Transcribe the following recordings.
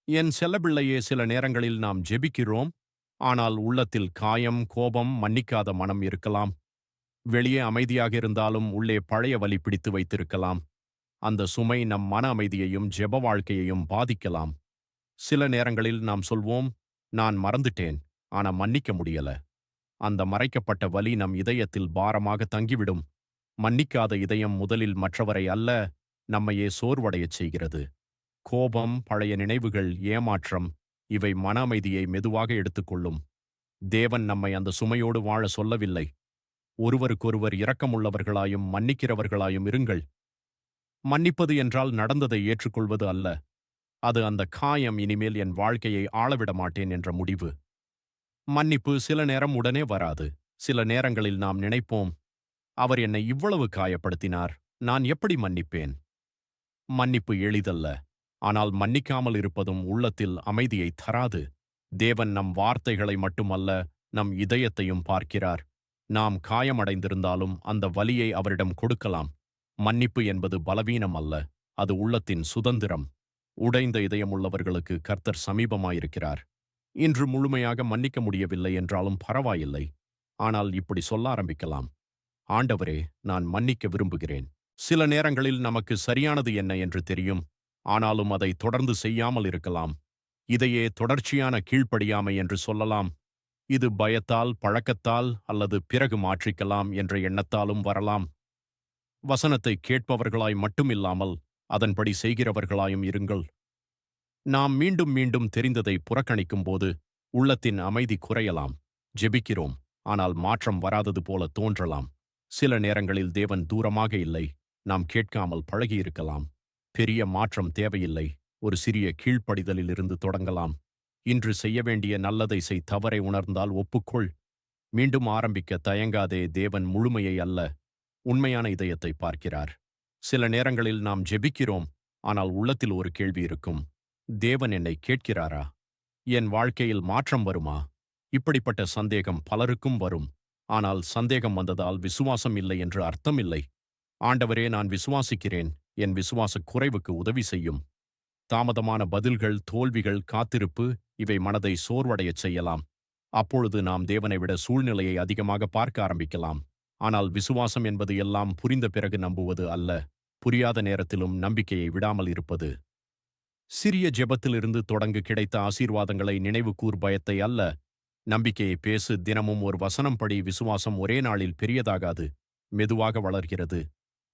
என் செல்லப்பிள்ளையே, சில நேரங்களில் நாம் ஜெபிக்கிறோம், ஆனால் உள்ளத்தில் காயம், கோபம், மன்னிக்காத மனம் இருக்கலாம். வெளியே அமைதியாக இருந்தாலும் உள்ளே பழைய வலி பிடித்து வைத்திருக்கலாம். அந்த சுமை நம் மன அமைதியையும் ஜெப வாழ்க்கையையும் பாதிக்கலாம். சில நேரங்களில் நாம் சொல்வோம், நான் மறந்துட்டேன், ஆனா மன்னிக்க முடியல. அந்த மறைக்கப்பட்ட வலி நம் இதயத்தில் பாரமாக தங்கிவிடும். மன்னிக்காத இதயம் முதலில் மற்றவரை அல்ல, நம்மையே சோர்வடையச் செய்கிறது. கோபம், பழைய நினைவுகள், ஏமாற்றம், இவை மன அமைதியை மெதுவாக எடுத்துக்கொள்ளும். தேவன் நம்மை அந்த சுமையோடு வாழ சொல்லவில்லை. ஒருவருக்கொருவர் இரக்கமுள்ளவர்களாயும் மன்னிக்கிறவர்களாயும் இருங்கள். மன்னிப்பது என்றால் நடந்ததை ஏற்றுக்கொள்வது அல்ல. அது அந்த காயம் இனிமேல் என் வாழ்க்கையை ஆளவிட மாட்டேன் என்ற முடிவு. மன்னிப்பு சில நேரம் உடனே வராது. சில நேரங்களில் நாம் நினைப்போம், அவர் என்னை இவ்வளவு காயப்படுத்தினார், நான் எப்படி மன்னிப்பேன்? மன்னிப்பு எளிதல்ல. ஆனால் மன்னிக்காமல் இருப்பதும் உள்ளத்தில் அமைதியை தராது. தேவன் நம் வார்த்தைகளை மட்டுமல்ல, நம் இதயத்தையும் பார்க்கிறார். நாம் காயமடைந்திருந்தாலும் அந்த வலியை அவரிடம் கொடுக்கலாம். மன்னிப்பு என்பது பலவீனம் அல்ல, அது உள்ளத்தின் சுதந்திரம். உடைந்த இதயமுள்ளவர்களுக்கு கர்த்தர் சமீபமாயிருக்கிறார். இன்று முழுமையாக மன்னிக்க முடியவில்லை என்றாலும் பரவாயில்லை. ஆனால் இப்படி சொல்ல ஆரம்பிக்கலாம், ஆண்டவரே, நான் மன்னிக்க விரும்புகிறேன். சில நேரங்களில் நமக்கு சரியானது என்ன என்று தெரியும், ஆனாலும் அதை தொடர்ந்து செய்யாமல் இருக்கலாம். இதையே தொடர்ச்சியான கீழ்ப்படியாமை என்று சொல்லலாம். இது பயத்தால், பழக்கத்தால் அல்லது பிறகு மாற்றிக்கலாம் என்ற எண்ணத்தாலும் வரலாம். வசனத்தை கேட்பவர்களாய் மட்டுமில்லாமல் அதன்படி செய்கிறவர்களாயும் இருங்கள். நாம் மீண்டும் மீண்டும் தெரிந்ததை புறக்கணிக்கும் போது உள்ளத்தின் அமைதி குறையலாம். ஜெபிக்கிறோம், ஆனால் மாற்றம் வராதது போல தோன்றலாம். சில நேரங்களில் தேவன் தூரமாக இல்லை, நாம் கேட்காமல் பழகியிருக்கலாம். பெரிய மாற்றம் தேவையில்லை, ஒரு சிறிய கீழ்ப்படிதலில் இருந்து தொடங்கலாம். இன்று செய்ய வேண்டிய நல்லதை செய், தவறை உணர்ந்தால் ஒப்புக்கொள். மீண்டும் ஆரம்பிக்க தயங்காதே. தேவன் முழுமையை அல்ல, உண்மையான இதயத்தை பார்க்கிறார். சில நேரங்களில் நாம் ஜெபிக்கிறோம், ஆனால் உள்ளத்தில் ஒரு கேள்வி இருக்கும், தேவன் என்னை கேட்கிறாரா? என் வாழ்க்கையில் மாற்றம் வருமா? இப்படிப்பட்ட சந்தேகம் பலருக்கும் வரும். ஆனால் சந்தேகம் வந்ததால் விசுவாசம் இல்லை என்று அர்த்தமில்லை. ஆண்டவரே, நான் விசுவாசிக்கிறேன், என் விசுவாச குறைவுக்கு உதவி செய்யும். தாமதமான பதில்கள், தோல்விகள், காத்திருப்பு, இவை மனதை சோர்வடையச் செய்யலாம். அப்பொழுது நாம் தேவனை விட சூழ்நிலையை அதிகமாக பார்க்க ஆரம்பிக்கலாம். ஆனால் விசுவாசம் என்பது எல்லாம் புரிந்த பிறகு நம்புவது அல்ல, புரியாத நேரத்திலும் நம்பிக்கையை விடாமல் இருப்பது. சிறிய ஜெபத்திலிருந்து தொடங்கு, கிடைத்த ஆசீர்வாதங்களை நினைவு கூர், பயத்தை அல்ல. நம்பிக்கையை பேசு, தினமும் ஒரு வசனம் படி. விசுவாசம் ஒரே நாளில் பெரியதாகாது, மெதுவாக வளர்கிறது.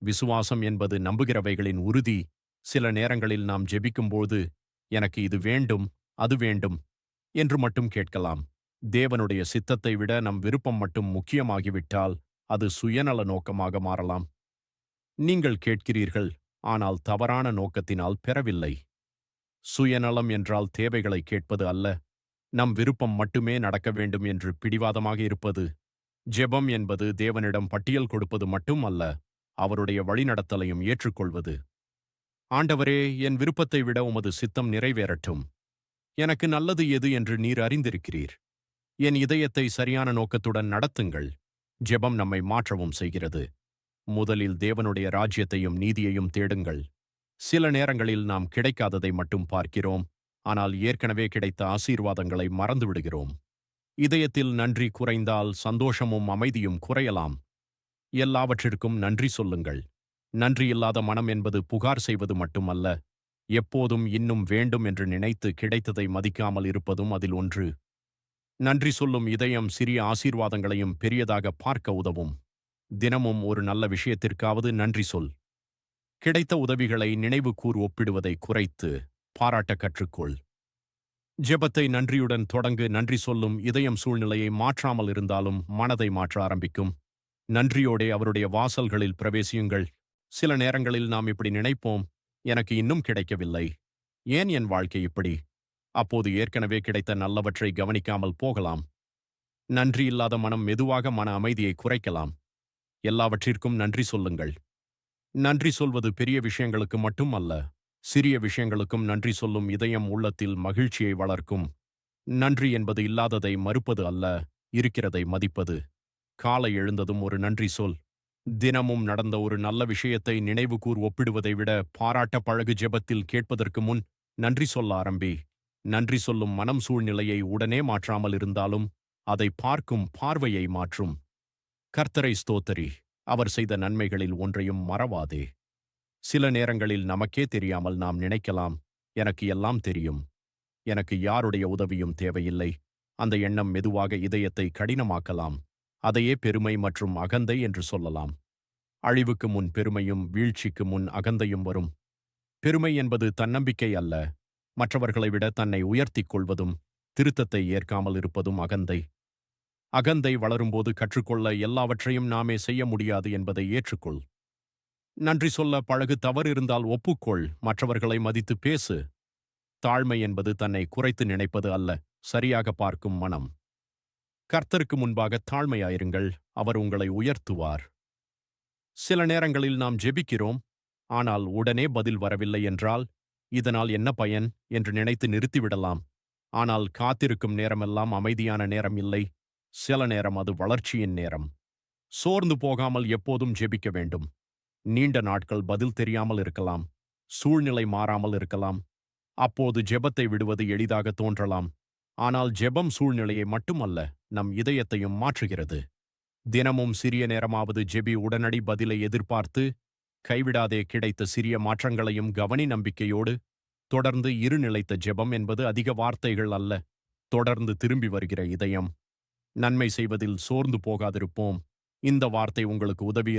விசுவாசம் என்பது நம்புகிறவைகளின் உறுதி. சில நேரங்களில் நாம் ஜெபிக்கும்போது, எனக்கு இது வேண்டும், அது வேண்டும் என்று மட்டும் கேட்கலாம். தேவனுடைய சித்தத்தை விட நம் விருப்பம் மட்டும் முக்கியமாகிவிட்டால் அது சுயநல நோக்கமாக மாறலாம். நீங்கள் கேட்கிறீர்கள், ஆனால் தவறான நோக்கத்தினால் பெறவில்லை. சுயநலம் என்றால் தேவைகளை கேட்பது அல்ல, நம் விருப்பம் மட்டுமே நடக்க வேண்டும் என்று பிடிவாதமாக இருப்பது. ஜெபம் என்பது தேவனிடம் பட்டியல் கொடுப்பது மட்டும் அல்ல, அவருடைய வழிநடத்தலையும் ஏற்றுக்கொள்வது. ஆண்டவரே, என் விருப்பத்தை விட உமது சித்தம் நிறைவேறட்டும். எனக்கு நல்லது எது என்று நீர் அறிந்திருக்கிறீர். என் இதயத்தை சரியான நோக்கத்துடன் நடத்துங்கள். ஜெபம் நம்மை மாற்றவும் செய்கிறது. முதலில் தேவனுடைய ராஜ்யத்தையும் நீதியையும் தேடுங்கள். சில நேரங்களில் நாம் கிடைக்காததை மட்டும் பார்க்கிறோம், ஆனால் ஏற்கனவே கிடைத்த ஆசீர்வாதங்களை மறந்துவிடுகிறோம். இதயத்தில் நன்றி குறைந்தால் சந்தோஷமும் அமைதியும் குறையலாம். எல்லாவற்றிற்கும் நன்றி சொல்லுங்கள். நன்றியில்லாத மனம் என்பது புகார் செய்வது மட்டுமல்ல, எப்போதும் இன்னும் வேண்டும் என்று நினைத்து கிடைத்ததை மதிக்காமல் இருப்பதும் அதில் ஒன்று. நன்றி சொல்லும் இதயம் சிறிய ஆசீர்வாதங்களையும் பெரியதாக பார்க்க உதவும். தினமும் ஒரு நல்ல விஷயத்திற்காவது நன்றி சொல். கிடைத்த உதவிகளை நினைவு கூர், ஒப்பிடுவதை குறைத்து பாராட்ட கற்றுக்கொள். ஜெபத்தை நன்றியுடன் தொடங்கு. நன்றி சொல்லும் இதயம் சூழ்நிலையை மாற்றாமல் இருந்தாலும் மனதை மாற்ற ஆரம்பிக்கும். நன்றியோடே அவருடைய வாசல்களில் பிரவேசியுங்கள். சில நேரங்களில் நாம் இப்படி நினைப்போம், எனக்கு இன்னும் கிடைக்கவில்லை, ஏன் என் வாழ்க்கை இப்படி? அப்போது ஏற்கனவே கிடைத்த நல்லவற்றை கவனிக்காமல் போகலாம். நன்றி இல்லாத மனம் மெதுவாக மன அமைதியை குறைக்கலாம். எல்லாவற்றிற்கும் நன்றி சொல்லுங்கள். நன்றி சொல்வது பெரிய விஷயங்களுக்கு மட்டும் அல்ல, சிறிய விஷயங்களுக்கும் நன்றி சொல்லும் இதயம் உள்ளத்தில் மகிழ்ச்சியை வளர்க்கும். நன்றி என்பது இல்லாததை மறுப்பது அல்ல, இருக்கிறதை மதிப்பது. காலை எழுந்ததும் ஒரு நன்றி சொல். தினமும் நடந்த ஒரு நல்ல விஷயத்தை நினைவு கூர், ஒப்பிடுவதை விட பாராட்ட பழகு. ஜெபத்தில் கேட்பதற்கு முன் நன்றி சொல்ல ஆரம்பி. நன்றி சொல்லும் மனம் சூழ்நிலையை உடனே மாற்றாமல் இருந்தாலும் அதை பார்க்கும் பார்வையை மாற்றும். கர்த்தரை ஸ்தோத்தரி, அவர் செய்த நன்மைகளில் ஒன்றையும் மறவாதே. சில நேரங்களில் நமக்கே தெரியாமல் நாம் நினைக்கலாம், எனக்கு எல்லாம் தெரியும், எனக்கு யாருடைய உதவியும் தேவையில்லை. அந்த எண்ணம் மெதுவாக இதயத்தை கடினமாக்கலாம். அதையே பெருமை மற்றும் அகந்தை என்று சொல்லலாம். அழிவுக்கு முன் பெருமையும் வீழ்ச்சிக்கு முன் அகந்தையும் வரும். பெருமை என்பது தன்னம்பிக்கை அல்ல, மற்றவர்களை விட தன்னை உயர்த்திக் கொள்வதும் திருத்தத்தை ஏற்காமல் இருப்பதும் அகந்தை. அகந்தை வளரும்போது கற்றுக்கொள்ள எல்லாவற்றையும் நாமே செய்ய முடியாது என்பதை ஏற்றுக்கொள். நன்றி சொல்ல பழகு, தவறு இருந்தால் ஒப்புக்கொள், மற்றவர்களை மதித்து பேசு. தாழ்மை என்பது தன்னை குறைத்து நினைப்பது அல்ல, சரியாக பார்க்கும் மனம். கர்த்தருக்கு முன்பாக தாழ்மையாயிருங்கள், அவர் உங்களை உயர்த்துவார். சில நேரங்களில் நாம் ஜெபிக்கிறோம், ஆனால் உடனே பதில் வரவில்லை என்றால், இதனால் என்ன பயன் என்று நினைத்து நிறுத்திவிடலாம். ஆனால் காத்திருக்கும் நேரமெல்லாம் அமைதியான நேரம் இல்லை. சில நேரம் அது வளர்ச்சியின் நேரம். சோர்ந்து போகாமல் எப்போதும் ஜெபிக்க வேண்டும். நீண்ட நாட்கள் பதில் தெரியாமல் இருக்கலாம், சூழ்நிலை மாறாமல் இருக்கலாம். அப்போது ஜெபத்தை விடுவது எளிதாக தோன்றலாம். ஆனால் ஜெபம் சூழ்நிலையை மட்டுமல்ல, நம் இதயத்தையும் மாற்றுகிறது. தினமும் சிறிய நேரமாவது ஜெபி, உடனடி பதிலை எதிர்பார்த்து கைவிடாதே. கிடைத்த சிறிய மாற்றங்களையும் கவனி. நம்பிக்கையோடு தொடர்ந்து நிலைத்த ஜெபம் என்பது அதிக வார்த்தைகள் அல்ல, தொடர்ந்து திரும்பி வருகிற இதயம். நன்மை செய்வதில் சோர்ந்து போகாதிருப்போம். இந்த வார்த்தை உங்களுக்கு உதவி